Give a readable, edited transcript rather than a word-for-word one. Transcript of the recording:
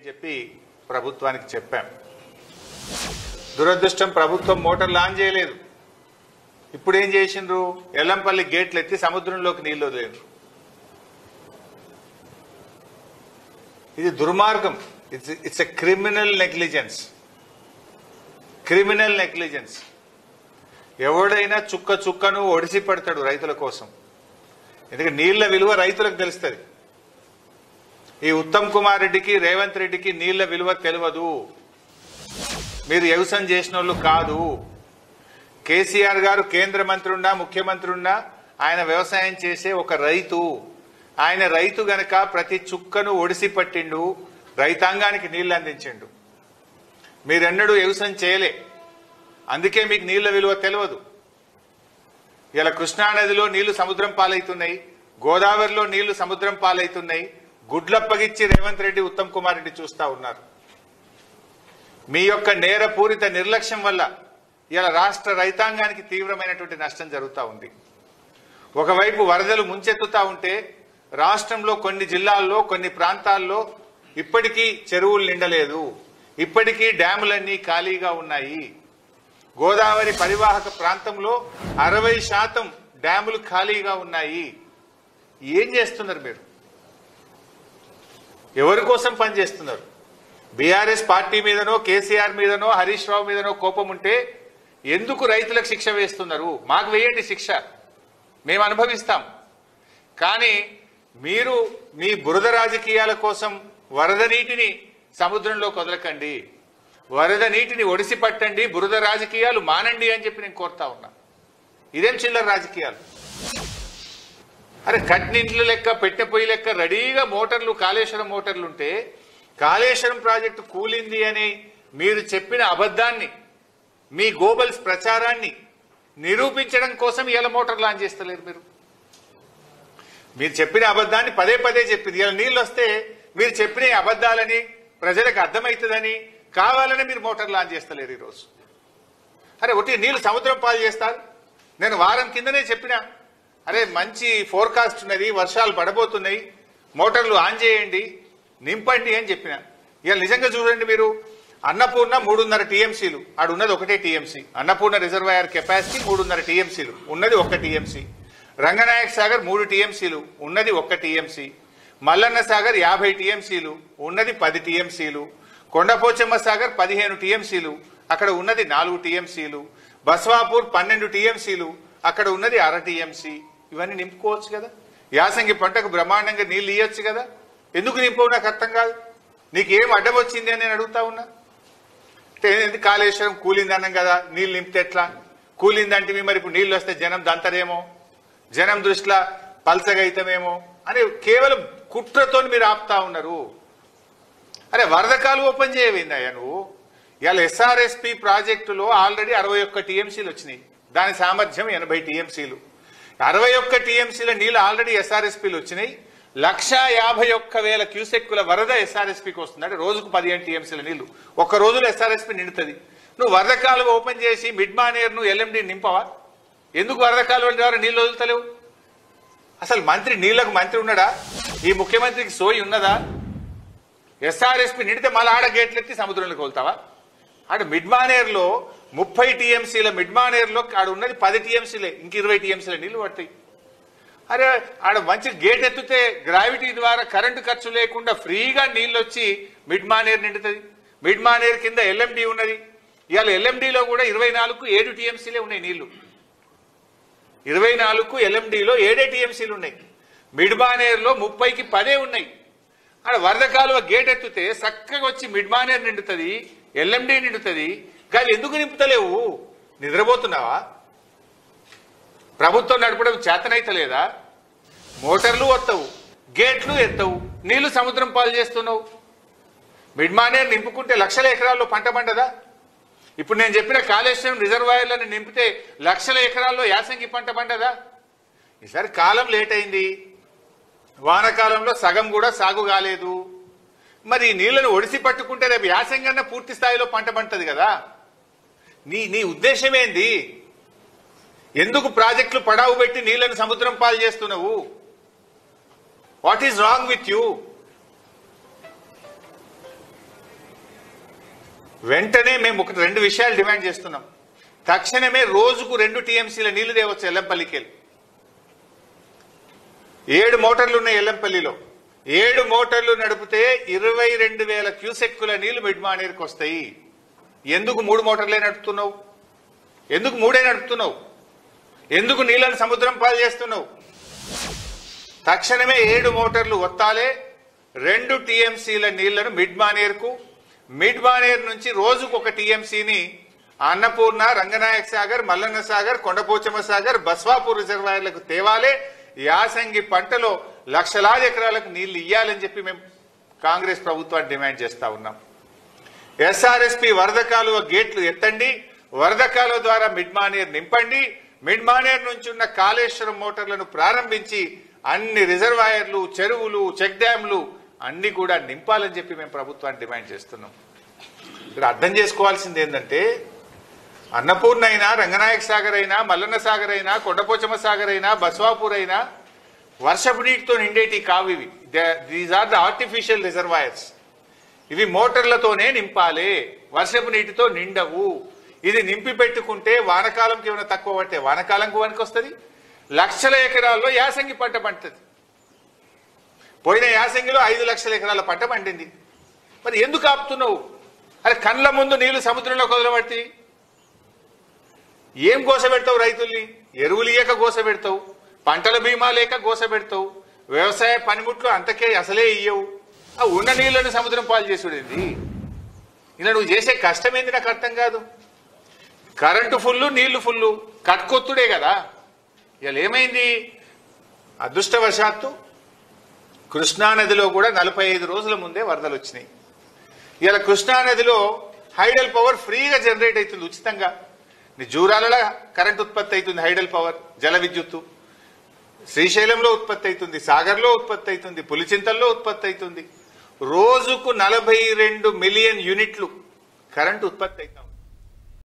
అని చెప్పి ప్రభుత్వానికి చెప్పాం. దురదృష్టం ప్రభుత్వం మోటార్ లాంచ్ చేయలేదు. ఇప్పుడు ఏం చేసిండ్రు? ఎల్లంపల్లి గేట్లు ఎత్తి సముద్రంలోకి నీళ్లు వదిలేరు. ఇది దుర్మార్గం. It's a criminal negligence. Criminal negligence. ఎవడైనా చుక్క చుక్కను ఒడిసి పడతాడు రైతుల కోసం. ఎందుకంటే నీళ్ల విలువ రైతులకు తెలుస్తుంది. ఈ ఉత్తమ్ కుమార్ రెడ్డికి రేవంత్ రెడ్డికి నీళ్ల విలువ తెలియదు. మీరు వ్యవసాయం చేసిన వాళ్ళు కాదు. కేసీఆర్ గారు కేంద్ర మంత్రి ఉన్నా ముఖ్యమంత్రి ఉన్నా ఆయన వ్యవసాయం చేసే ఒక రైతు. ఆయన రైతు గనక ప్రతి చుక్కను ఒడిసి పట్టిండు, రైతాంగానికి నీళ్లు అందించిండు. మీరెన్నడూ వ్యవసాయం చేయలే, అందుకే మీకు నీళ్ల విలువ తెలియదు. ఇలా కృష్ణానదిలో నీళ్లు సముద్రం పాలవుతున్నాయి, గోదావరిలో నీళ్లు సముద్రం పాలవుతున్నాయి. గుడ్లప్పగిచ్చి రేవంత్ రెడ్డి ఉత్తమ్ కుమార్ రెడ్డి చూస్తా ఉన్నారు. మీ యొక్క నేరపూరిత నిర్లక్ష్యం వల్ల ఇలా రాష్ట్ర రైతాంగానికి తీవ్రమైనటువంటి నష్టం జరుగుతూ ఉంది. ఒకవైపు వరదలు ముంచెత్తుతా ఉంటే రాష్ట్రంలో కొన్ని జిల్లాల్లో కొన్ని ప్రాంతాల్లో ఇప్పటికీ చెరువులు నిండలేదు, ఇప్పటికీ డ్యాములన్నీ ఖాళీగా ఉన్నాయి. గోదావరి పరివాహక ప్రాంతంలో 60% డ్యాములు ఖాళీగా ఉన్నాయి. ఏం చేస్తున్నారు మీరు? ఎవరి కోసం పనిచేస్తున్నారు? బీఆర్ఎస్ పార్టీ మీదనో కేసీఆర్ మీదనో హరీష్ రావు మీదనో కోపం ఉంటే ఎందుకు రైతులకు శిక్ష వేస్తున్నారు? మాకు వేయండి శిక్ష, మేము అనుభవిస్తాం. కానీ మీరు మీ బురద రాజకీయాల కోసం వరద నీటిని సముద్రంలోకి వదలకండి, వరద నీటిని ఒడిసి పట్టండి, బురద రాజకీయాలు మానండి అని చెప్పి నేను కోరుతా ఉన్నా. ఇదేం చిల్లర రాజకీయాలు? అరే కట్నింట్ల లెక్క పెట్టె పొయ్యి లెక్క రెడీగా మోటార్లు, కాళేశ్వరం మోటార్లు ఉంటే కాళేశ్వరం ప్రాజెక్టు కూలింది అని మీరు చెప్పిన అబద్ధాన్ని, మీ గోబల్స్ ప్రచారాన్ని నిరూపించడం కోసం ఇలా మోటార్ లాంచ్ చేస్తలేరు. మీరు చెప్పిన అబద్ధాన్ని పదే పదే చెప్పింది. ఇలా నీళ్ళు వస్తే మీరు చెప్పిన అబద్ధాలని ప్రజలకు అర్థమవుతుందని కావాలని మీరు మోటార్ లాంచ్ చేస్తలేరు ఈరోజు. అరే ఒకటి నీళ్లు సముద్రం పాలు చేస్తారు. నేను వారం కిందనే చెప్పినా, అరే మంచి ఫోర్కాస్ట్ ఉన్నది, వర్షాలు పడబోతున్నాయి, మోటార్లు ఆన్ చేయండి, నింపండి అని చెప్పిన. ఇక నిజంగా చూడండి మీరు, అన్నపూర్ణ 3.5 టీఎంసీలు, ఆడు ఉన్నది 1 టీఎంసీ. అన్నపూర్ణ రిజర్వాయర్ కెపాసిటీ 3.5 టీఎంసీలు, ఉన్నది 1 టీఎంసీ. రంగనాయక్ సాగర్ 3 టీఎంసీలు, ఉన్నది 1 టీఎంసీ. మల్లన్న సాగర్ 50 టీఎంసీలు, ఉన్నది 10 టీఎంసీలు. కొండపోచమ్మ సాగర్ 15 టీఎంసీలు, అక్కడ ఉన్నది 4 టీఎంసీలు. బస్వాపూర్ 12 టీఎంసీలు, అక్కడ ఉన్నది 1/2 టీఎంసీ. ఇవన్నీ నింపుకోవచ్చు కదా. యాసంగి పంటకు బ్రహ్మాండంగా నీళ్లు ఇయ్యొచ్చు కదా. ఎందుకు నింపవు నాకు అర్థం కాదు. నీకేం అడ్డం వచ్చింది అని నేను అడుగుతా ఉన్నా. అంటే కాళేశ్వరం కూలింది అన్నాం కదా, నీళ్ళు నింపితే ఎట్లా? కూలిందంటే మరి ఇప్పుడు నీళ్ళు వస్తే జనం దంతరేమో, జనం దృష్టిలో పల్సగా అయితమేమో అని కేవలం కుట్రతో మీరు ఆపుతా ఉన్నారు. అరే వరదకాలు ఓపెన్ చేయవేందయ్యా నువ్వు? ఇవాళ ఎస్ఆర్ఎస్పి ప్రాజెక్టులో ఆల్రెడీ 61 టీఎంసీలు వచ్చినాయి. దాని సామర్థ్యం 80 టీఎంసీలు. 61 టీఎంసీల నీళ్లు ఆల్రెడీ ఎస్ఆర్ఎస్పీలు వచ్చినాయి. 151,000 క్యూసెక్కుల వరద ఎస్ఆర్ఎస్పీకి వస్తుంది. అంటే రోజుకు 15 టీఎంసీల నీళ్లు ఒక్క రోజులో ఎస్ఆర్ఎస్పీ నిండుతుంది. నువ్వు వరద కాలువ ఓపెన్ చేసి మిడ్ మానేర్ ను ఎల్ఎండి నింపవా? ఎందుకు వరద కాలువ ద్వారా నీళ్లు వదులుతలేవు? అసలు మంత్రి నీళ్లకు మంత్రి ఉన్నాడా? ఈ ముఖ్యమంత్రికి సోయి ఉన్నదా? ఎస్ఆర్ఎస్పీ నిండితే మళ్ళీ ఆడ గేట్లు ఎత్తి సముద్రంలోకి వెళ్తావా? ఆడ మిడ్ మానేర్ లో 30 టీఎంసీల మిడ్ మానేర్ లో ఆడ ఉన్నది 10 టీఎంసీలే, ఇంక 20 టీఎంసీల నీళ్లు పడతాయి. అరే ఆడ మంచి గేట్ ఎత్తితే గ్రావిటీ ద్వారా కరెంటు ఖర్చు లేకుండా ఫ్రీగా నీళ్ళు వచ్చి మిడ్ మానేర్ నిండుతుంది. మిడ్ మానేర్ కింద ఎల్ఎండి ఉన్నది. ఇవాళ ఎల్ఎండిలో కూడా 24కు 7 టీఎంసీలే ఉన్నాయి నీళ్లు. 24కు ఎల్ఎండిలో 7 టీఎంసీలు ఉన్నాయి. మిడ్ మానేర్ లో 30కి 10 ఉన్నాయి. ఆడ వరద కాలువ గేట్ ఎత్తితే చక్కగా వచ్చి మిడ్ మానేర్ నిండుతుంది, ఎల్ఎండి నిండుతుంది. కానీ ఎందుకు నింపుతలేవు? నిద్రపోతున్నావా? ప్రభుత్వం నడపడం చేతనైతలేదా? మోటార్లు వస్తావు, గేట్లు ఎత్తవు, నీళ్లు సముద్రం పాలు చేస్తున్నావు. మిడ్ మానేర్ నింపుకుంటే లక్షల ఎకరాల్లో పంట పండదా? ఇప్పుడు నేను చెప్పిన కాళేశ్వరం రిజర్వాయర్లను నింపితే లక్షల ఎకరాల్లో యాసంగి పంట పండదా? ఈసారి కాలం లేట్ అయింది. వానకాలంలో సగం కూడా సాగు కాలేదు. మరి నీళ్లను ఒడిసి పట్టుకుంటే రేపు యాసంగన్న పూర్తి స్థాయిలో పంట పండుతుంది కదా. నీ ఉద్దేశం ఏంది? ఎందుకు ప్రాజెక్టులు పడావు పెట్టి నీళ్లను సముద్రం పాలు చేస్తున్నావు? What is wrong with you? వెంటనే మేము రెండు విషయాలు డిమాండ్ చేస్తున్నాం. తక్షణమే రోజుకు 2 టీఎంసీల నీళ్లు తేవచ్చు ఎల్లంపల్లికి వెళ్ళి. 7 మోటార్లు ఉన్నాయి ఎల్లంపల్లిలో. 7 మోటార్లు నడిపితే 22,000 క్యూసెక్కుల నీళ్లు మిడ్మానేరుకు వస్తాయి. ఎందుకు 3 మోటార్లే నడుపుతున్నావు? ఎందుకు 3 నడుపుతున్నావు? ఎందుకు నీళ్లను సముద్రం పాలు చేస్తున్నావు? తక్షణమే 7 మోటార్లు వత్తాలే 2 టీఎంసీల నీళ్లను మిడ్మానేరుకు, మిడ్మానేరు నుంచి రోజుకు 1 టీఎంసీని అన్నపూర్ణ, రంగనాయక సాగర్, మల్లన్న సాగర్, కొండపోచమ్మ సాగర్, బస్వాపూర్ రిజర్వాయర్లకు తేవాలే. యాసంగి పంటలో లక్షలాది ఎకరాలకు నీళ్లు ఇయ్యాలని చెప్పి మేము కాంగ్రెస్ ప్రభుత్వాన్ని డిమాండ్ చేస్తా ఉన్నాం. ఎస్ఆర్ఎస్పీ వరద కాలువ గేట్లు ఎత్తండి, వరద కాలువ ద్వారా మిడ్మానేరు నింపండి, మిడ్మానేరు నుంచి ఉన్న కాళేశ్వరం మోటార్లను ప్రారంభించి అన్ని రిజర్వాయర్లు, చెరువులు, చెక్ డ్యాంలు అన్ని కూడా నింపాలని చెప్పి మేము ప్రభుత్వాన్ని డిమాండ్ చేస్తున్నాం. ఇక్కడ అర్థం చేసుకోవాల్సింది ఏంటంటే, అన్నపూర్ణ అయినా, రంగనాయక సాగర్ అయినా, మల్లన్న సాగర్ అయినా, కొండపోచమ్మ సాగర్ అయినా, బస్వాపూర్ అయినా వర్షపు నీటితో నిండేటి కావు ఇవి. These are the artificial reservoirs. ఇవి మోటార్లతోనే నింపాలి, వర్షపు నీటితో నిండవు. ఇది నింపి పెట్టుకుంటే వానకాలంకి ఏమైనా తక్కువ పడితే వానకాలంకు వనికి వస్తుంది, లక్షల ఎకరాల్లో యాసంగి పంట పండుతుంది. పోయిన యాసంగిలో 5 లక్షల ఎకరాల పంట పండింది. మరి ఎందుకు ఆపుతున్నావు? అరే కళ్ళ ముందు నీళ్లు సముద్రంలో వదలబట్టి ఏం గోసపెడతావు? రైతుల్ని ఎరువులు ఇయ్యక గోసపెడతావు, పంటల బీమా లేక గోసపెడతావు, వ్యవసాయ పనిముట్లు అంతకే అసలే ఇయ్యవు. ఆ ఉన్న నీళ్లను సముద్రం పాలు చేసుడేంది? ఇలా నువ్వు చేసే కష్టమేంది నాకు అర్థం కాదు. కరెంటు ఫుల్లు, నీళ్లు ఫుల్లు, కట్కొత్తుడే కదా. ఇలా ఏమైంది? అదృష్టవశాత్తు కృష్ణానదిలో కూడా 45 రోజుల ముందే వరదలు వచ్చినాయి. ఇలా కృష్ణానదిలో హైడల్ పవర్ ఫ్రీగా జనరేట్ అవుతుంది ఉచితంగా. జూరాలలో కరెంట్ ఉత్పత్తి అవుతుంది, హైడల్ పవర్, జల విద్యుత్తు. శ్రీశైలంలో ఉత్పత్తి అవుతుంది, సాగర్లో ఉత్పత్తి అవుతుంది, పులిచింతల్లో ఉత్పత్తి అవుతుంది. రోజుకు 42 మిలియన్ యూనిట్లు కరెంట్ ఉత్పత్తి అవుతుంది.